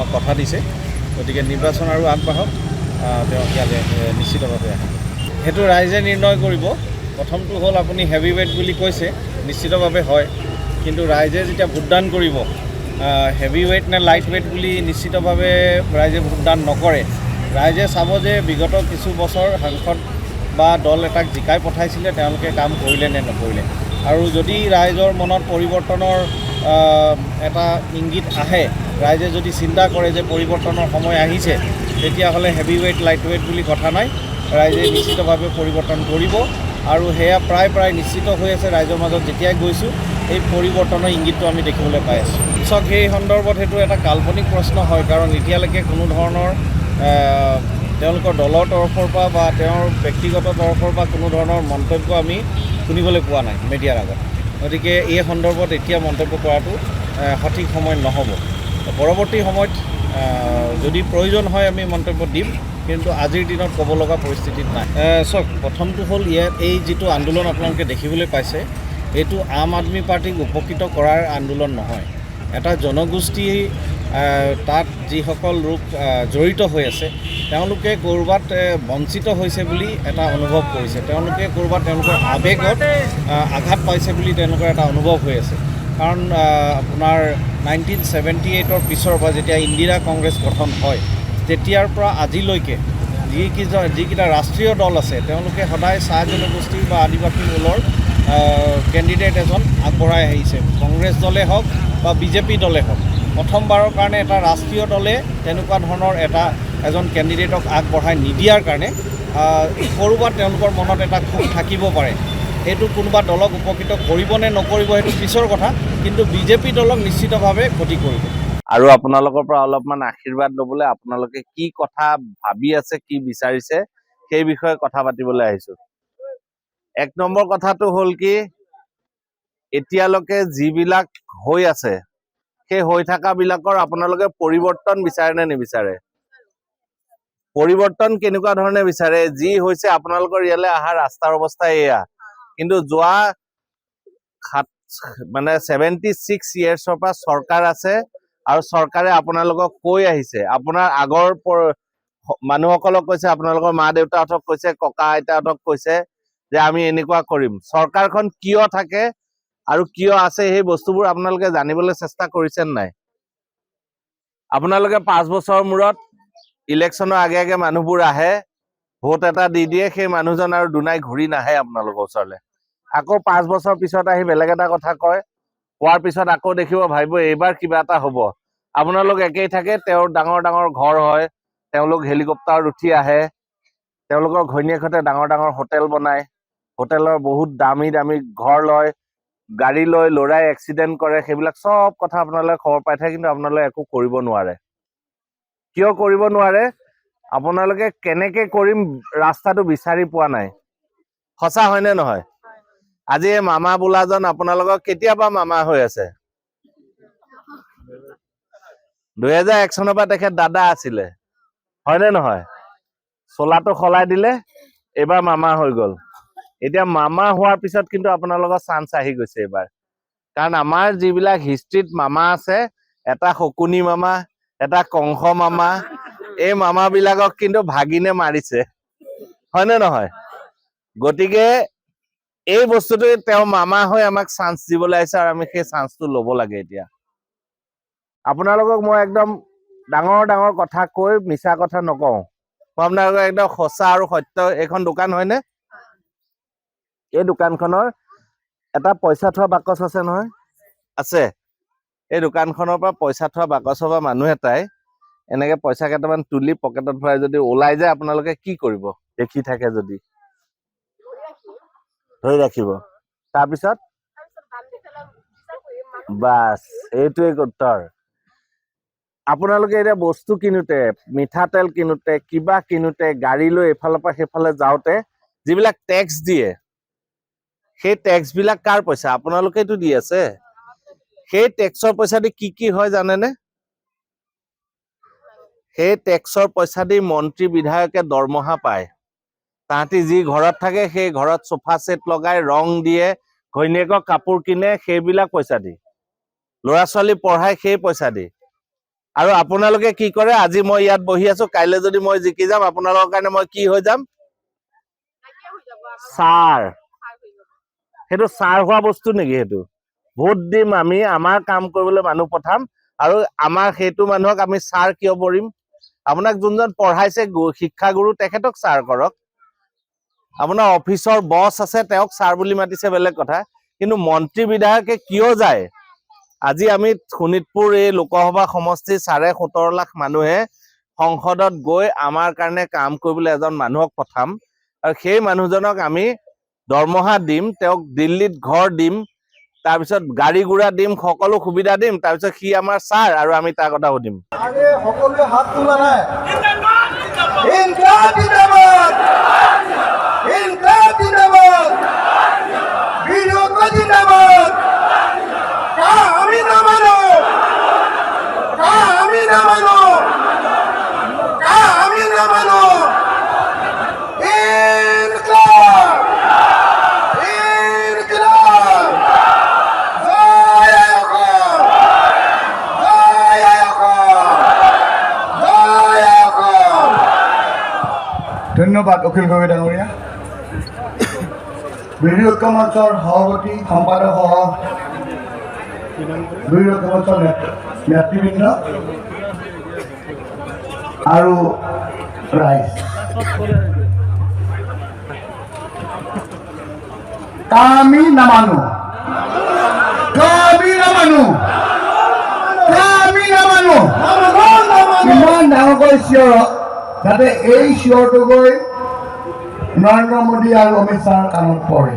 আমাক কথা দিছে গতিকে নিৰ্বাচন আৰু আগবাঢ়ক তেওঁ ইয়ালৈ নিশ্চিতভাৱে আহিব সেইটো ৰাইজে নিৰ্ণয় কৰিব প্ৰথমটো হ'ল আপুনি হেভি ৱেইট বুলি কৈছে নিশ্চিতভাৱে হয় কিন্তু ৰাইজে যেতিয়া ভোটদান কৰিব হেভি ৱেইট নে লাইট ৱেইট বুলি নিশ্চিতভাৱে ৰাইজে ভোটদান নকৰে ৰাইজে চাব যে বিগত কিছু বছৰ সাংসদ বা দল এটাক জিকাই পঠাইছিলে তেওঁলোকে কাম কৰিলে নে নকৰিলে আৰু যদি ৰাইজৰ মনত পৰিৱৰ্তনৰ এটা ইংগিত আহে ৰাইজে যদি চিন্তা কৰে যে পৰিৱৰ্তনৰ সময় আহিছে তেতিয়াহ'লে হেভি ৱেইট লাইট ৱেইট বুলি কথা নাই ৰাইজে নিশ্চিতভাৱে পৰিৱৰ্তন কৰিব আৰু সেয়া প্ৰায় নিশ্চিত হৈ আছে ৰাইজৰ মাজত যেতিয়াই গৈছোঁ এই পৰিৱৰ্তনৰ ইংগিতটো আমি দেখিবলৈ পাই আছোঁ চাওক সেই সন্দৰ্ভত সেইটো এটা কাল্পনিক প্ৰশ্ন হয় কাৰণ এতিয়ালৈকে কোনো ধৰণৰ তেওঁলোকৰ দলৰ তৰফৰ পৰা বা তেওঁৰ ব্যক্তিগত তৰফৰ পৰা কোনো ধৰণৰ মন্তব্য আমি শুনিবলৈ পোৱা নাই মিডিয়াৰ আগত গতিকে এই সন্দৰ্ভত এতিয়া মন্তব্য কৰাটো সঠিক সময় নহ'ব পৰৱৰ্তী সময়ত যদি প্ৰয়োজন হয় আমি মন্তব্য দিম কিন্তু আজিৰ দিনত ক'ব লগা পৰিস্থিতিত নাই চাওক প্ৰথমটো হ'ল ইয়াত এই যিটো আন্দোলন আপোনালোকে দেখিবলৈ পাইছে এইটো আম আদমি পাৰ্টিক উপকৃত কৰাৰ আন্দোলন নহয় এটা জনগোষ্ঠী তাত যিসকল লোক জড়িত হৈ আছে তেওঁলোকে ক'ৰবাত বঞ্চিত হৈছে বুলি এটা অনুভৱ কৰিছে তেওঁলোকে ক'ৰবাত তেওঁলোকৰ আৱেগত আঘাত পাইছে বুলি তেওঁলোকৰ এটা অনুভৱ হৈ আছে কাৰণ আপোনাৰ 1978ৰ পিছৰ পৰা যেতিয়া ইন্দিৰা কংগ্ৰেছ গঠন হয় তেতিয়াৰ পৰা আজিলৈকে যিকেইটা ৰাষ্ট্ৰীয় দল আছে তেওঁলোকে সদায় চাহ জনগোষ্ঠী বা আদিবাসী মূলৰ কেণ্ডিডেট এজন আগবঢ়াই আহিছে কংগ্ৰেছ দলে হওক বা বিজেপি দলে হওক প্ৰথমবাৰৰ কাৰণে এটা ৰাষ্ট্ৰীয় দলে তেনেকুৱা ধৰণৰ এজন কেণ্ডিডেটক আগবঢ়াই নিদিয়াৰ কাৰণে ক'ৰবাত তেওঁলোকৰ মনত এটা ক্ষোভ থাকিব পাৰে সেইটো কোনোবা দলক উপকৃত কৰিব নে নকৰিব সেইটো পিছৰ কথা কিন্তু বিজেপি দলক নিশ্চিতভাৱে ক্ষতি কৰিব আৰু আপোনালোকৰ পৰা অলপমান আশীৰ্বাদ ল'বলৈ আপোনালোকে কি কথা ভাবি আছে কি বিচাৰিছে সেই বিষয়ে কথা পাতিবলৈ আহিছো এক নম্বৰ কথাটো হ'ল কি এতিয়ালৈকে যিবিলাক হৈ আছে সেই হৈ থকা বিলাকৰ আপোনালোকে পৰিৱৰ্তন বিচাৰে নে নিবিচাৰে পৰিৱৰ্তন কেনেকুৱা ধৰণে বিচাৰে যি হৈছে আপোনালোকৰ ইয়ালৈ অহা ৰাস্তাৰ অৱস্থা এয়া কিন্তু যোৱা 76 ইয়াৰ্ছৰ পৰা চৰকাৰ আছে আৰু চৰকাৰে আপোনালোকক কৈ আহিছে আপোনাৰ আগৰ মানুহসকলক কৈছে আপোনালোকৰ মা দেউতাহঁতক কৈছে ককা আইতাহঁতক কৈছে যে আমি এনেকুৱা কৰিম চৰকাৰখন কিয় থাকে আৰু কিয় আছে সেই বস্তুবোৰ আপোনালোকে জানিবলৈ চেষ্টা কৰিছেন নাই আপোনালোকে 5 বছৰৰ মূৰত ইলেকশ্যনৰ আগে মানুহবোৰ আহে ভোট এটা দি দিয়ে সেই মানুহজন আৰু দুনাই ঘূৰি নাহে আপোনালোকৰ ওচৰলৈ আকৌ 5 বছৰ পিছত আহি বেলেগ এটা কথা কয় কোৱাৰ পিছত আকৌ দেখিব ভাবিব এইবাৰ কিবা এটা হ'ব আপোনালোক একেই থাকে তেওঁৰ ডাঙৰ ঘৰ হয় তেওঁলোক হেলিকপ্টাৰত উঠি আহে তেওঁলোকৰ ঘৈণীয়েকহঁতে ডাঙৰ হোটেল বনায় হোটেলৰ বহুত দামী ঘৰ লয় গাড়ী লৈ লৰাই এক্সিডেণ্ট কৰে সেইবিলাক সব কথা আপোনালোকে খবৰ পাই থাকে কিন্তু আপোনালোকে একো কৰিব নোৱাৰে কিয় কৰিব নোৱাৰে আপোনালোকে কেনেকে কৰিম ৰাস্তাটো বিচাৰি পোৱা নাই সঁচা হয়নে নহয় আজি এই মামা বোলাজন আপোনালোকক কেতিয়াবা মামা হৈ আছে 2001 চনৰ পৰা তেখেত দাদা আছিলে হয়নে নহয় চোলাটো সলাই দিলে এবাৰ মামা হৈ গ'ল এতিয়া মামা হোৱাৰ পিছত কিন্তু আপোনালোকৰ চান্স আহি গৈছে এবাৰ কাৰণ আমাৰ যিবিলাক হিষ্ট্ৰীত মামা আছে এটা শকুনি মামা এটা কংস মামা এই মামা বিলাকক কিন্তু ভাগিনে মাৰিছে হয়নে নহয় গতিকে এই বস্তুটো তেওঁ মামা হৈ আমাক চান্স দিবলৈ আহিছে আৰু আমি সেই চান্সটো ল'ব লাগে এতিয়া আপোনালোকক মই একদম ডাঙৰ কথা কৈ মিছা কথা নকওঁ মই আপোনালোকক একদম সঁচা আৰু সত্য এইখন দোকান হয়নে এই দোকানখনৰ এটা পইচা থোৱা বাকচ আছে নহয় আছে এই দোকানখনৰ পৰা পইচা থোৱা বাকচৰ পৰা মানুহ এটাই এনেকে পইচা কেইটামান তুলি পকেটত ভৰাই যদি ওলাই যায় আপোনালোকে কি কৰিব দেখি থাকে যদি ধৰি ৰাখিব তাৰপিছত বাস এইটোৱে উত্তৰ আপোনালোকে এতিয়া বস্তু কিনোতে মিঠাতেল কিনোতে কিবা কিনোতে গাড়ী লৈ এফালৰ পৰা সেইফালে যাওঁতে যিবিলাক টেক্স দিয়ে সেই টেক্স বিলাক কাৰ পইচা আপোনালোকেতো দি আছে সেই টেক্সৰ পইচা দি কি হয় জানেনে সেই টেক্সৰ পইচা দি মন্ত্ৰী বিধায়কে দৰমহা পায় তাহাঁতি যি ঘৰত থাকে সেই ঘৰত সোফা সেট লগাই ৰং দিয়ে ঘৈণীয়েকক কাপোৰ কিনে সেইবিলাক পইচা দি ল'ৰা ছোৱালী পঢ়াই সেই পইচা দি আৰু আপোনালোকে কি কৰে, আজি মই ইয়াত বহি আছো, কাইলৈ যদি মই জিকি যাম আপোনালোকৰ কাৰণে মই কি হৈ যাম? ছাৰ। সেইটো ছাৰ হোৱা বস্তু নেকি? সেইটো ভোট দিম আমি, আমাৰ কাম কৰিবলৈ মানুহ পঠাম, আৰু আমাৰ সেইটো মানুহক আমি ছাৰ কিয় কৰিম? আপোনাক যোনজন পঢ়াইছে শিক্ষাগুৰু তেখেতক ছাৰ কৰক। আপোনাৰ অফিচৰ বছ আছে তেওঁক ছাৰ বুলি মাতিছে বেলেগ কথা, কিন্তু মন্ত্ৰী বিধায়কে কিয় যায়? আজি আমি শোণিতপুৰ এই লোকসভা সমষ্টিৰ 17.5 লাখ মানুহে সংসদত গৈ আমাৰ কাৰণে কাম কৰিবলৈ এজন মানুহক পঠাম, আৰু সেই মানুহজনক আমি দৰমহা দিম, তেওঁক দিল্লীত ঘৰ দিম, তাৰপিছত গাড়ী গুড়া দিম, সকলো সুবিধা দিম, তাৰপিছত সি আমাৰ ছাৰ আৰু আমি তাৰ কথা সুধিম। সকলোৱে হাত তোলা নাই। ইনকলাব জিন্দাবাদ, ইনকলাব জিন্দাবাদ, বিৰোধ জিন্দাবাদ। আমি নামানো, আমি নামানো, আমি নামানো। ইনকলাব, ইনকলাব। জয় অসম, জয় অসম, জয় অসম। ধন্যবাদ অখিল গগৈ ডাঙৰীয়া। বিৰোধী ঐক্য মঞ্চৰ সভাপতি সম্পাদক সহ বিৰোধী ঐক্য মঞ্চৰ নেতৃবৃন্দ আৰু ৰাইজ, আমি নামানো, আমি নামানো, আমি নামানো। ইমান ডাঙৰকৈ চিঞৰক যাতে এই চিঞৰটো গৈ নৰেন্দ্ৰ মোদী আৰু অমিত শ্বাহৰ কাণত পৰে।